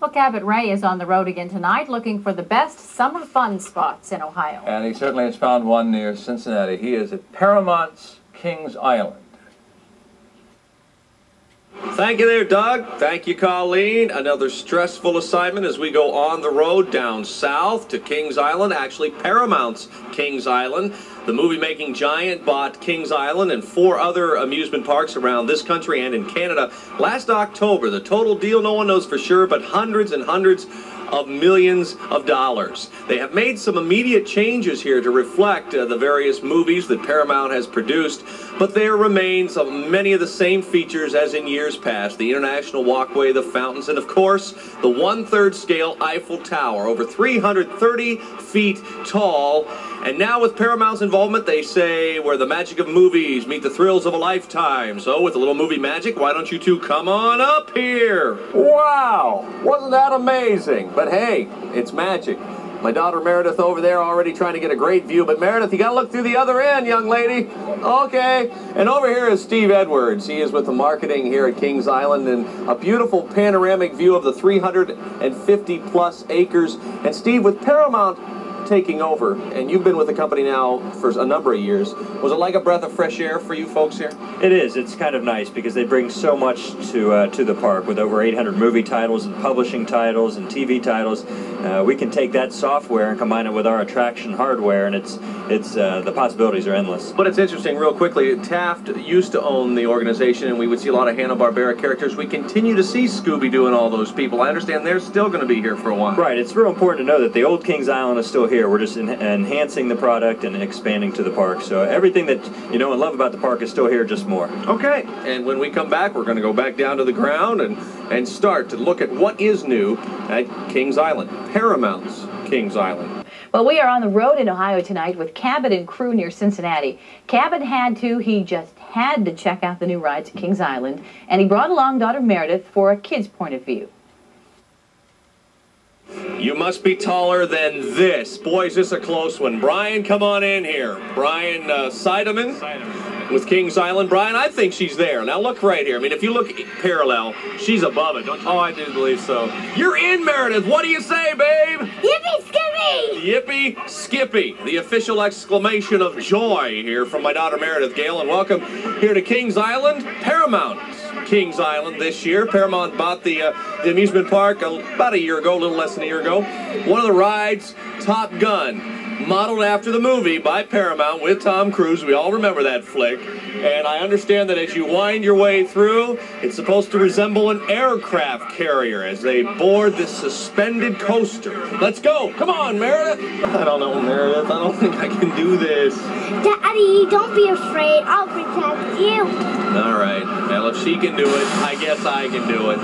Well, Cabot Rea is on the road again tonight looking for the best summer fun spots in Ohio. And he certainly has found one near Cincinnati. He is at Paramount's Kings Island. Thank you there, Doug. Thank you, Colleen. Another stressful assignment as we go on the road down south to Kings Island, actually Paramount's Kings Island. The movie-making giant bought Kings Island and 4 other amusement parks around this country and in Canada last October. The total deal, no one knows for sure, but hundreds and hundreds of millions of dollars. They have made some immediate changes here to reflect the various movies that Paramount has produced, but there remains many of the same features as in years past. The International Walkway, the fountains, and of course, the 1/3 scale Eiffel Tower, over 330 feet tall. And now with Paramount's involvement, they say, where the magic of movies meet the thrills of a lifetime. So with a little movie magic, why don't you two come on up here? Wow! Wasn't that amazing? But hey, it's magic. My daughter Meredith over there already trying to get a great view, but Meredith, you gotta look through the other end, young lady. Okay. And over here is Steve Edwards. He is with the marketing here at Kings Island, and a beautiful panoramic view of the 350 plus acres. And Steve, with Paramount taking over, and you've been with the company now for a number of years, was it like a breath of fresh air for you folks here? It is. It's kind of nice because they bring so much to the park with over 800 movie titles and publishing titles and TV titles. We can take that software and combine it with our attraction hardware, and it's the possibilities are endless. But it's interesting, real quickly, Taft used to own the organization, and we would see a lot of Hanna-Barbera characters. We continue to see Scooby-Doo and all those people. I understand they're still going to be here for a while. Right. It's real important to know that the old Kings Island is still here. We're just enhancing the product and expanding to the park. So everything that you know and love about the park is still here, just more. Okay. And when we come back, we're going to go back down to the ground and start to look at what is new at Kings Island, Paramount's Kings Island. Well, we are on the road in Ohio tonight with Cabot and crew near Cincinnati. Cabot he just had to check out the new rides at Kings Island, and he brought along daughter Meredith for a kid's point of view. You must be taller than this. Boy, is this a close one. Brian, come on in here. Brian Seidemann with Kings Island. Brian, I think she's there. Now look right here. I mean, if you look parallel, she's above it, don't you? Oh, I do believe so. You're in, Meredith. What do you say, babe? Yippee Skippy! Yippee Skippy. The official exclamation of joy here from my daughter Meredith Gale. And welcome here to Kings Island, Paramount. Kings Island this year. Paramount bought the amusement park about a year ago, a little less than a year ago. One of the rides, Top Gun, modeled after the movie by Paramount with Tom Cruise. We all remember that flick. And I understand that as you wind your way through, it's supposed to resemble an aircraft carrier as they board this suspended coaster. Let's go. Come on, Meredith. I don't know, Meredith. I don't think I can do this. Daddy, don't be afraid. I'll protect you. All right. Well, if she can do it, I guess I can do it.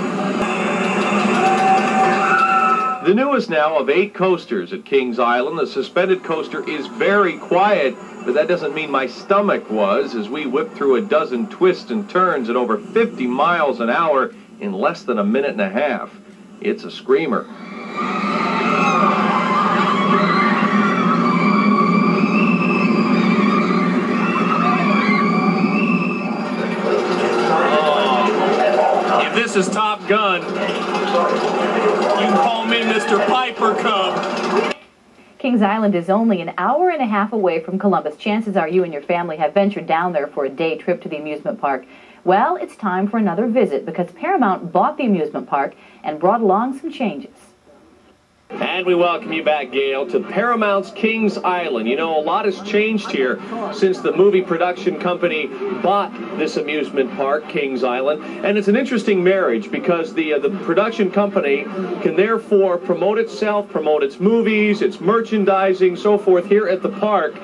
The newest now of 8 coasters at Kings Island. The suspended coaster is very quiet, but that doesn't mean my stomach was, as we whipped through a dozen twists and turns at over 50 miles an hour in less than a minute and a half. It's a screamer. If this is Top Gun, you can call me Mr. Piper Cub. Kings Island is only an hour and a half away from Columbus. Chances are you and your family have ventured down there for a day trip to the amusement park. Well, it's time for another visit because Paramount bought the amusement park and brought along some changes. And we welcome you back, Gail, to Paramount's Kings Island. You know, a lot has changed here since the movie production company bought this amusement park, Kings Island. And it's an interesting marriage because the production company can therefore promote itself, promote its movies, its merchandising, so forth here at the park.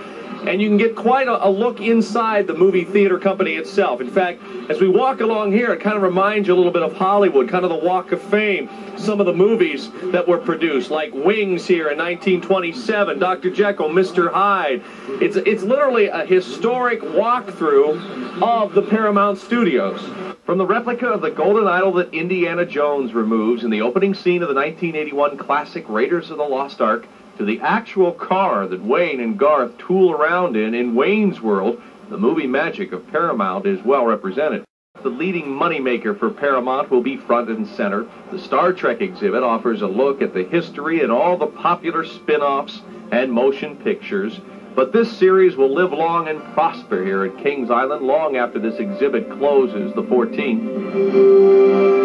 And you can get quite a look inside the movie theater company itself. In fact, as we walk along here, it kind of reminds you a little bit of Hollywood, kind of the Walk of Fame. Some of the movies that were produced, like Wings here in 1927, Dr. Jekyll, Mr. Hyde. It's literally a historic walkthrough of the Paramount Studios. From the replica of the golden idol that Indiana Jones removes in the opening scene of the 1981 classic Raiders of the Lost Ark, to the actual car that Wayne and Garth tool around in Wayne's World, the movie magic of Paramount is well represented. The leading moneymaker for Paramount will be front and center. The Star Trek exhibit offers a look at the history and all the popular spin-offs and motion pictures. But this series will live long and prosper here at Kings Island long after this exhibit closes the 14th.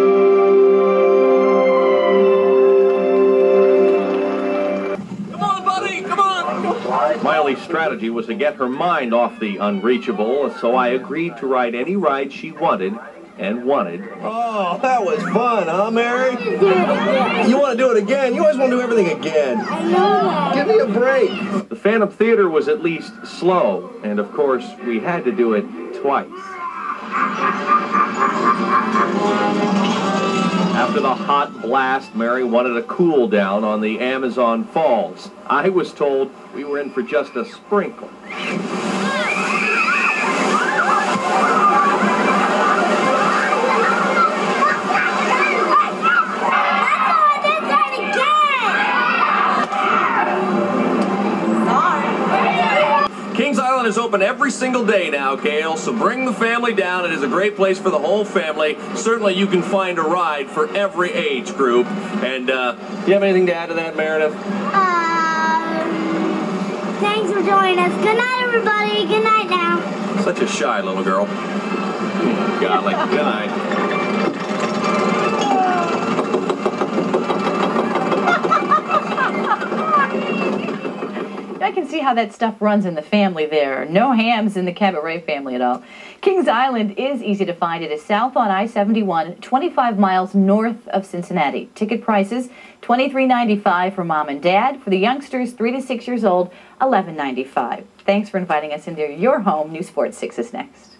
My only strategy was to get her mind off the unreachable, so I agreed to ride any ride she wanted and wanted. Oh, that was fun, huh, Mary? You want to do it again? You always want to do everything again. I know that. Give me a break. The Phantom Theater was at least slow, and of course, we had to do it twice. After the hot blast, Mary wanted a cool down on the Amazon Falls. I was told we were in for just a sprinkle. Kings Island is open every single day now, Gail, so bring the family down. It is a great place for the whole family. Certainly you can find a ride for every age group. And do you have anything to add to that, Meredith? Thanks for joining us. Good night, everybody. Good night now. Such a shy little girl. Golly, good night. I can see how that stuff runs in the family there. No hams in the Cabot Rea family at all. Kings Island is easy to find. It is south on I-71, 25 miles north of Cincinnati. Ticket prices, $23.95 for mom and dad. For the youngsters, 3 to 6 years old, $11.95. Thanks for inviting us into your home. News Sports 6 is next.